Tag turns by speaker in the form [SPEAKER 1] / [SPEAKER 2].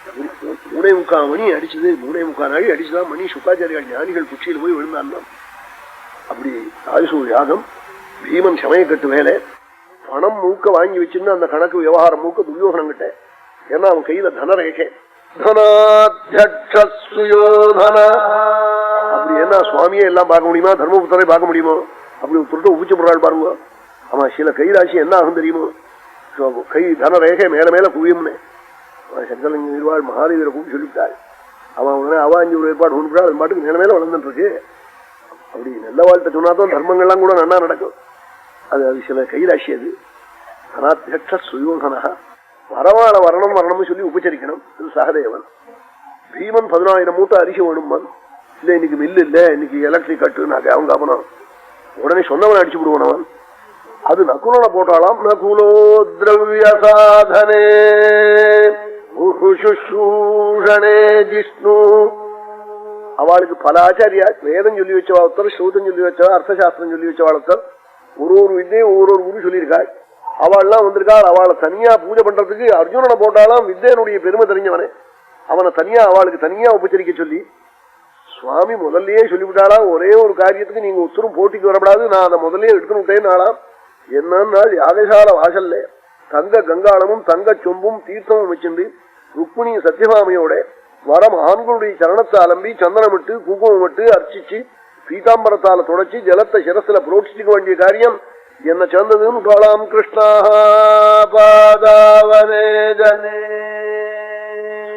[SPEAKER 1] 3:45 மணி அடிச்சது. 3:45 நாள் அடிச்சுதான் மணி சுக்காச்சாரியால் ஞானிகள் குச்சியில் போய் விழுந்தான். அப்படி ஆயுசு யாகம். பீமன் சமயக்கட்டு வேலை. பணம் மூக்க வாங்கி வச்சிருந்தா அந்த கணக்கு விவகாரம் மூக்க துரியோகனம் கிட்ட. ஏன்னா அவன் கையில தனரேகை. அப்படி என்ன சுவாமியே எல்லாம் பார்க்க முடியுமா? தர்மபுத்தரை பார்க்க முடியுமோ? அப்படி ஒருத்தருட்ட உபிச்சப்படுறாள் பாருங்க. ஆமா, சில கைராசி என்ன ஆகும் தெரியுமோ? கை தனரேகை மேல மேல குவியும்னு சங்கரலிங்க மகாதேவியரை கூப்பி சொல்லிவிட்டாள். அவன் உடனே அவாஞ்சி ஒரு ஏற்பாடு கொண்டு அது பாட்டுக்கு மேல மேல வளர்ந்துட்டு இருக்கு. அப்படி நல்ல வாழ்த்த சொன்னாதான் தர்மங்கள்லாம் கூட நல்லா நடக்கும். அது சில கைராசி. அது அனாத்தியட்ச சுயோகனா. வரவாள வரணும் வரணும்னு சொல்லி உபச்சரிக்கணும். இது சகதேவன். பீமன் 10,000 மூட்டை அரிசி வேணுமான். இல்ல இன்னைக்கு மில்லு இல்ல, இன்னைக்கு எலக்ட்ரிக் கட்டு நான் அவங்க காப்பணும். உடனே சொன்னவன் அடிச்சு விடுவான் அவன். அது நகுலனை போட்டாலாம். நகுலோ திரவிய சாதனே ஜிஷ்ணு. அவளுக்கு பல ஆச்சாரியா வேதம் சொல்லி வச்சவா ஒருத்தர், ஸ்ரூதம் சொல்லி வச்சவா, அர்த்தசாஸ்திரம் சொல்லி வச்சவா ஒருத்தர், ஒரு வித்தையும் ஒரு குரு சொல்லியிருக்காள். அவள்லாம் வந்திருக்காள். அவளை தனியா பூஜை பண்றதுக்கு அர்ஜுனனை போட்டாலாம். வித்தையனுடைய பெருமை தெரிஞ்சவனே அவனை தனியா அவளுக்கு தனியா உபச்சரிக்க சொல்லி சுவாமி முதல்லயே சொல்லிவிட்டாளா, ஒரே ஒரு காரியத்துக்கு நீங்க உத்தரும் போட்டிக்கு வரப்படாது, நான் அதை முதல்ல எடுத்துனுட்டேன்னாலாம். என்னன்னா யாகசால வாசல்ல தங்க கங்காளமும் தங்க சொம்பும் தீர்த்தமும் வச்சுண்டு ருக்மிணி சத்தியபாமையோட வரம் ஆண்களுடைய சரணத்தை அலம்பி சந்தனம் விட்டு குங்குமம் விட்டு அர்ச்சிச்சு பீதாம்பரத்தால தொடச்சி ஜலத்தை சிரஸ்ல புரோட்சிக்க வேண்டிய காரியம் என்ன சேர்ந்ததுன்னு காலாம். கிருஷ்ணா பாதாவனே ஜனே